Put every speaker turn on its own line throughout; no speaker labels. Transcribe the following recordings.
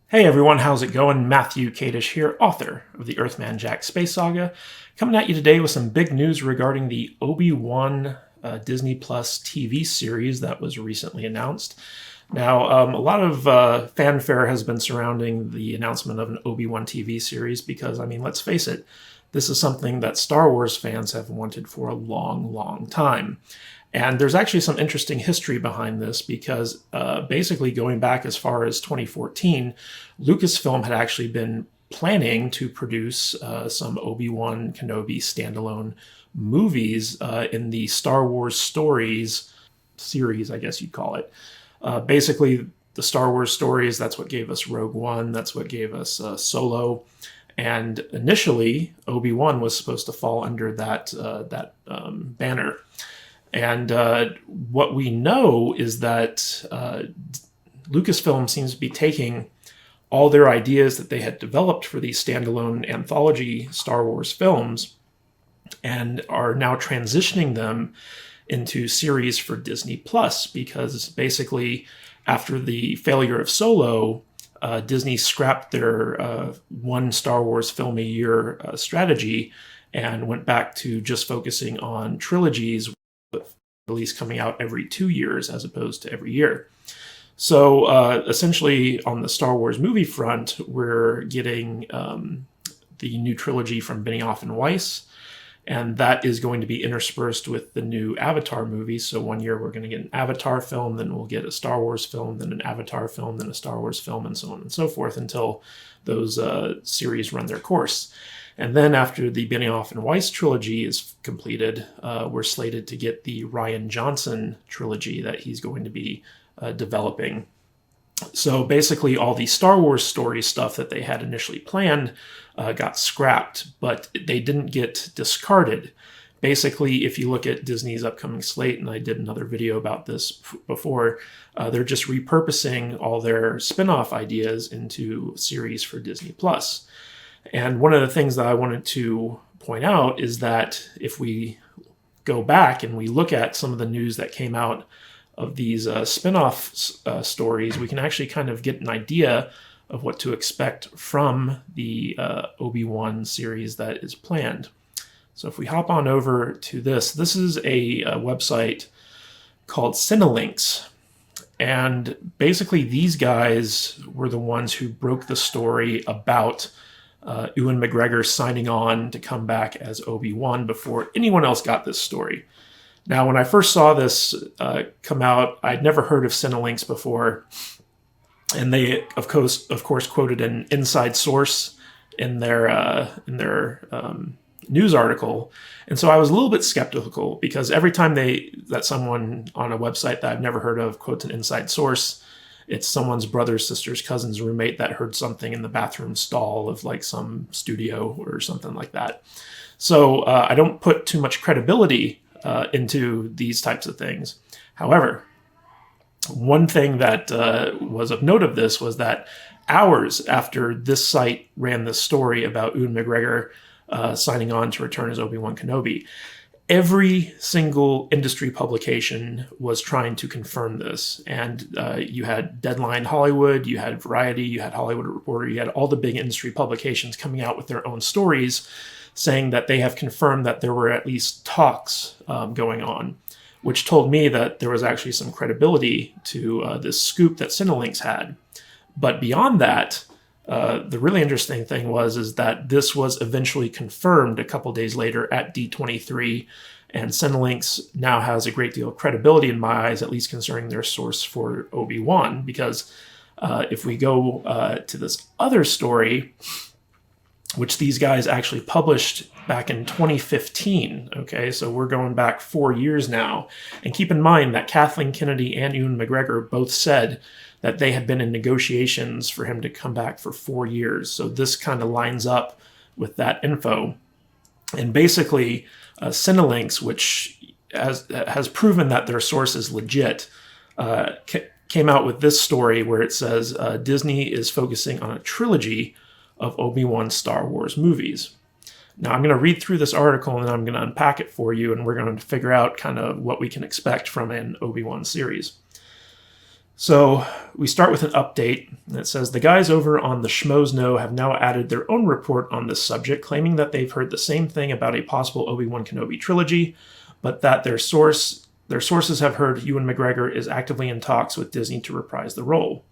Hey everyone, how's it going? Matthew Kadish here, author of the Earthman Jack Space Saga, coming at you today with some big news regarding the Obi Wan Disney Plus TV series that was recently announced. Now, a lot of fanfare has been surrounding the announcement of an Obi Wan TV series because, let's face it, this is something that Star Wars fans have wanted for a long, long time. And there's actually some interesting history behind this because basically going back as far as 2014, Lucasfilm had actually been planning to produce some Obi Wan Kenobi standalone movies in the Star Wars Stories series, I guess you'd call it. Basically, the Star Wars stories, that's what gave us Rogue One, that's what gave us Solo. And initially, Obi-Wan was supposed to fall under that banner. And what we know is that Lucasfilm seems to be taking all their ideas that they had developed for these standalone anthology Star Wars films and are now transitioning them into series for Disney Plus, because basically after the failure of Solo, Disney scrapped their one Star Wars film a year strategy and went back to just focusing on trilogies with release coming out every 2 years as opposed to every year. So essentially on the Star Wars movie front, we're getting the new trilogy from Benioff and Weiss, and that is going to be interspersed with the new Avatar movie. So one year we're going to get an Avatar film, then we'll get a Star Wars film, then an Avatar film, then a Star Wars film, and so on and so forth until those series run their course. And then after the Benioff and Weiss trilogy is completed, we're slated to get the Rian Johnson trilogy that he's going to be developing. So basically all the Star Wars story stuff that they had initially planned got scrapped, but they didn't get discarded. Basically, if you look at Disney's upcoming slate, and I did another video about this before, they're just repurposing all their spin-off ideas into series for Disney Plus. And one of the things that I wanted to point out is that if we go back and we look at some of the news that came out of these spin-off stories, we can actually kind of get an idea of what to expect from the Obi-Wan series that is planned. So if we hop on over to this is a website called Cinelinx. And basically these guys were the ones who broke the story about Ewan McGregor signing on to come back as Obi-Wan before anyone else got this story. Now, when I first saw this come out, I'd never heard of Cinelinx before, and they, of course, quoted an inside source in their news article, and so I was a little bit skeptical because every time that someone on a website that I've never heard of quotes an inside source, it's someone's brother, sister's cousin's roommate that heard something in the bathroom stall of like some studio or something like that. So I don't put too much credibility into these types of things. However, one thing that was of note of this was that hours after this site ran this story about Ewan McGregor signing on to return as Obi Wan Kenobi, every single industry publication was trying to confirm this. And you had Deadline Hollywood, you had Variety, you had Hollywood Reporter, you had all the big industry publications coming out with their own stories saying that they have confirmed that there were at least talks going on, which told me that there was actually some credibility to this scoop that Cinelinx had. But beyond that, the really interesting thing is that this was eventually confirmed a couple days later at D23, and Cinelinx now has a great deal of credibility in my eyes, at least concerning their source for Obi-Wan, because if we go to this other story, which these guys actually published back in 2015. Okay, so we're going back 4 years now. And keep in mind that Kathleen Kennedy and Ewan McGregor both said that they had been in negotiations for him to come back for 4 years. So this kind of lines up with that info. And basically, Cinelinx, which has proven that their source is legit, came out with this story where it says Disney is focusing on a trilogy of Obi-Wan Star Wars movies. Now, I'm going to read through this article and I'm going to unpack it for you, and we're going to figure out kind of what we can expect from an Obi-Wan series. So we start with an update that says the guys over on the Schmoes Know have now added their own report on this subject, claiming that they've heard the same thing about a possible Obi Wan Kenobi trilogy, but that their sources have heard Ewan McGregor is actively in talks with Disney to reprise the role.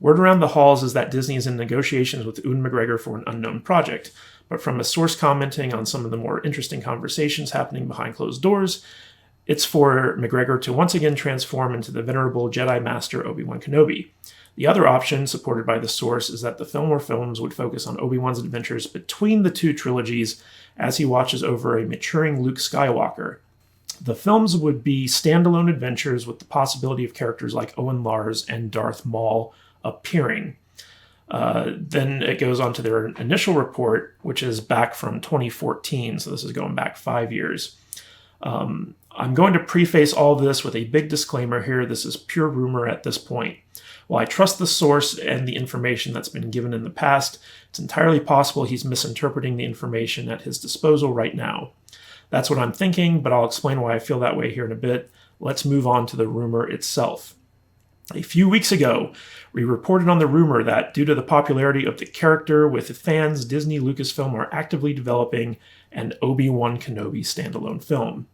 Word around the halls is that Disney is in negotiations with Ewan McGregor for an unknown project, but from a source commenting on some of the more interesting conversations happening behind closed doors, it's for McGregor to once again transform into the venerable Jedi Master Obi Wan Kenobi. The other option, supported by the source, is that the film or films would focus on Obi-Wan's adventures between the two trilogies as he watches over a maturing Luke Skywalker. The films would be standalone adventures with the possibility of characters like Owen Lars and Darth Maul appearing. Then it goes on to their initial report, which is back from 2014, so this is going back 5 years. I'm going to preface all this with a big disclaimer here. This is pure rumor at this point. While I trust the source and the information that's been given in the past, it's entirely possible he's misinterpreting the information at his disposal right now. That's what I'm thinking, but I'll explain why I feel that way here in a bit. Let's move on to the rumor itself. A few weeks ago, we reported on the rumor that due to the popularity of the character with fans, Disney Lucasfilm are actively developing an Obi Wan Kenobi standalone film.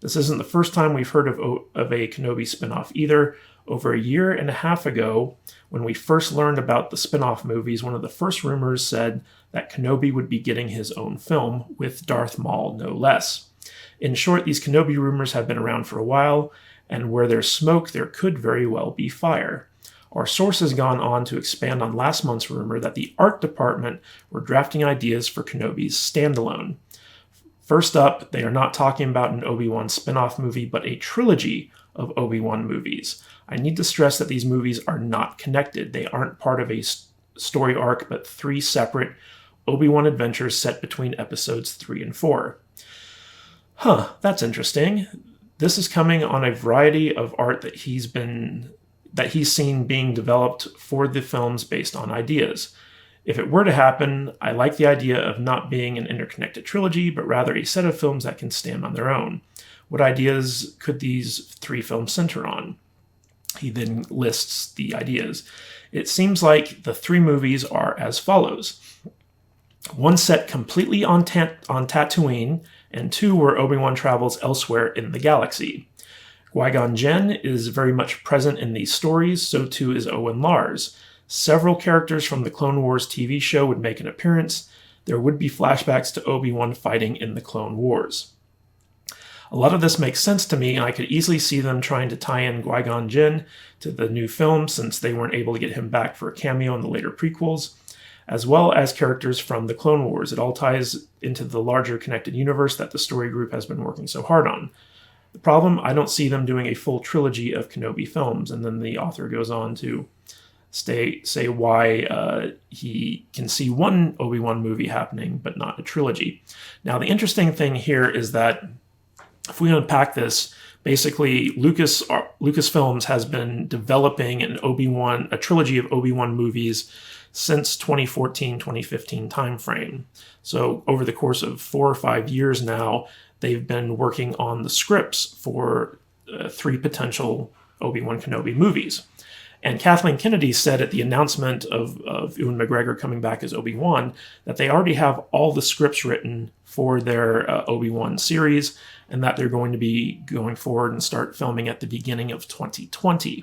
This isn't the first time we've heard of a Kenobi spinoff either. Over a year and a half ago, when we first learned about the spinoff movies, one of the first rumors said that Kenobi would be getting his own film, with Darth Maul no less. In short, these Kenobi rumors have been around for a while, and where there's smoke, there could very well be fire. Our source has gone on to expand on last month's rumor that the art department were drafting ideas for Kenobi's standalone. First up, they are not talking about an Obi-Wan spin-off movie, but a trilogy of Obi-Wan movies. I need to stress that these movies are not connected. They aren't part of a story arc, but 3 separate Obi-Wan adventures set between episodes 3 and 4. That's interesting. This is coming on a variety of art that he's seen being developed for the films based on ideas. If it were to happen, I like the idea of not being an interconnected trilogy, but rather a set of films that can stand on their own. What ideas could these 3 films center on? He then lists the ideas. It seems like the 3 movies are as follows. 1 set completely on Tatooine, and 2 where Obi-Wan travels elsewhere in the galaxy. Qui-Gon Jinn is very much present in these stories, so too is Owen Lars. Several characters from the Clone Wars TV show would make an appearance. There would be flashbacks to Obi-Wan fighting in the Clone Wars. A lot of this makes sense to me, and I could easily see them trying to tie in Qui-Gon Jinn to the new film since they weren't able to get him back for a cameo in the later prequels, as well as characters from the Clone Wars. It all ties into the larger connected universe that the story group has been working so hard on. The problem, I don't see them doing a full trilogy of Kenobi films, and then the author goes on to say why he can see one Obi-Wan movie happening, but not a trilogy. Now, the interesting thing here is that if we unpack this, basically Lucasfilms has been developing a trilogy of Obi-Wan movies since 2014-2015 timeframe. So over the course of 4 or 5 years now, they've been working on the scripts for 3 potential Obi-Wan Kenobi movies. And Kathleen Kennedy said at the announcement of Ewan McGregor coming back as Obi-Wan that they already have all the scripts written for their Obi-Wan series, and that they're going to be going forward and start filming at the beginning of 2020.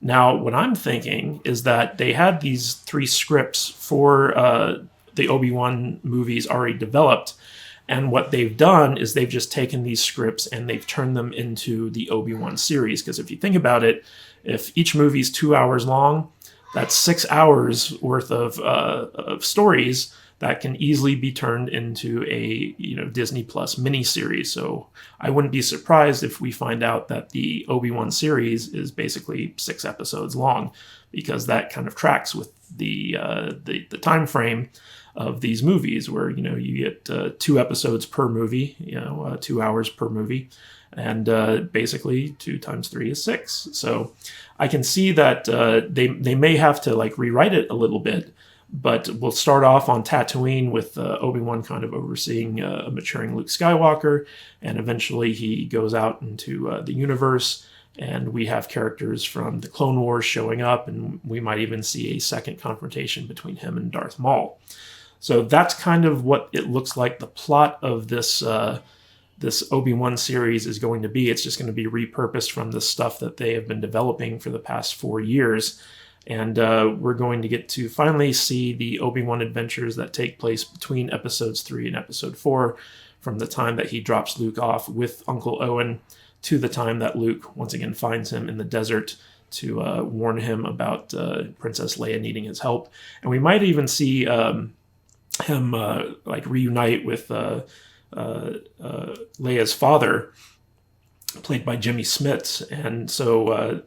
Now, what I'm thinking is that they had these 3 scripts for the Obi-Wan movies already developed, and what they've done is they've just taken these scripts and they've turned them into the Obi-Wan series. Because if you think about it, if each movie is 2 hours long, that's 6 hours worth of stories that can easily be turned into a Disney Plus miniseries. So I wouldn't be surprised if we find out that the Obi-Wan series is basically 6 episodes long, because that kind of tracks with the time frame of these movies, where you get 2 episodes per movie, 2 hours per movie, and basically 2 times 3 is 6. So I can see that they may have to rewrite it a little bit, but we'll start off on Tatooine with Obi-Wan kind of overseeing a maturing Luke Skywalker, and eventually he goes out into the universe And we have characters from the Clone Wars showing up, and we might even see a second confrontation between him and Darth Maul. So that's kind of what it looks like the plot of this this Obi-Wan series is going to be. It's just going to be repurposed from the stuff that they have been developing for the past 4 years. And we're going to get to finally see the Obi-Wan adventures that take place between episodes 3 and episode 4, from the time that he drops Luke off with Uncle Owen to the time that Luke once again finds him in the desert to warn him about Princess Leia needing his help. And we might even see him like reunite with Leia's father, played by Jimmy Smits. And so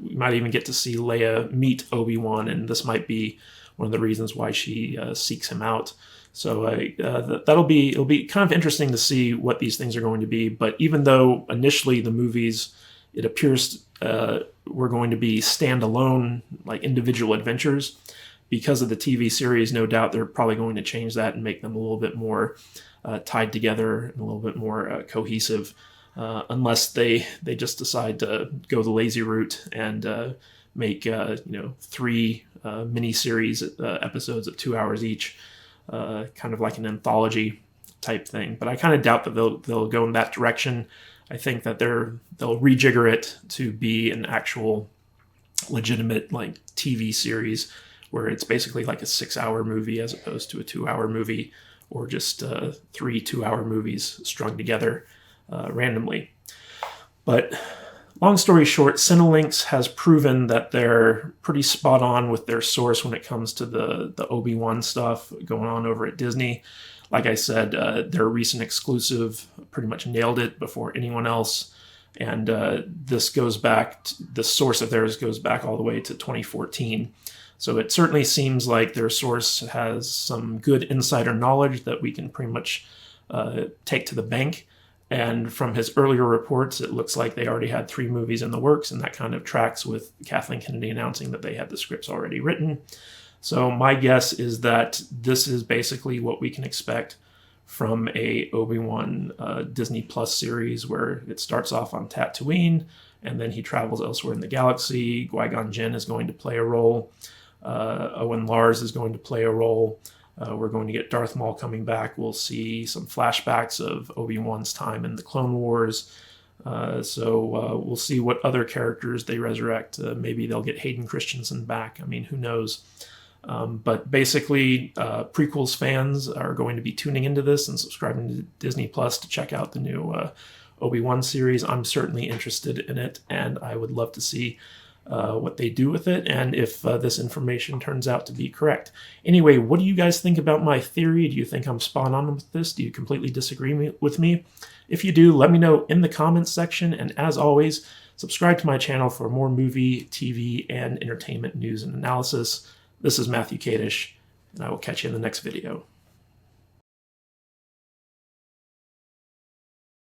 we might even get to see Leia meet Obi-Wan, and this might be one of the reasons why she seeks him out. So it'll be kind of interesting to see what these things are going to be. But even though initially the movies, it appears were going to be standalone, like individual adventures, because of the TV series, no doubt they're probably going to change that and make them a little bit more tied together and a little bit more cohesive, unless they just decide to go the lazy route and make 3 mini-series episodes of 2 hours each, kind of like an anthology type thing. But I kind of doubt that they'll go in that direction. I think that they'll rejigger it to be an actual legitimate like TV series, where it's basically like a 6-hour movie as opposed to a 2-hour movie, or just 3 2-hour movies strung together randomly. But long story short, Cinelinx has proven that they're pretty spot on with their source when it comes to the Obi-Wan stuff going on over at Disney. Like I said, their recent exclusive pretty much nailed it before anyone else. And this goes back, the source of theirs goes back all the way to 2014. So it certainly seems like their source has some good insider knowledge that we can pretty much take to the bank. And from his earlier reports, it looks like they already had 3 movies in the works, and that kind of tracks with Kathleen Kennedy announcing that they had the scripts already written. So my guess is that this is basically what we can expect from a Obi-Wan Disney Plus series, where it starts off on Tatooine, and then he travels elsewhere in the galaxy. Qui-Gon Jinn is going to play a role. Owen Lars is going to play a role. We're going to get Darth Maul coming back. We'll see some flashbacks of Obi-Wan's time in the Clone Wars. So we'll see what other characters they resurrect. Maybe they'll get Hayden Christensen back. I mean, who knows? But basically, prequels fans are going to be tuning into this and subscribing to Disney Plus to check out the new Obi-Wan series. I'm certainly interested in it, and I would love to see what they do with it, and if this information turns out to be correct. Anyway, what do you guys think about my theory? Do you think I'm spot on with this? Do you completely disagree with me? If you do, let me know in the comments section, and as always, subscribe to my channel for more movie, TV, and entertainment news and analysis. This is Matthew Kadish, and I will catch you in the next video.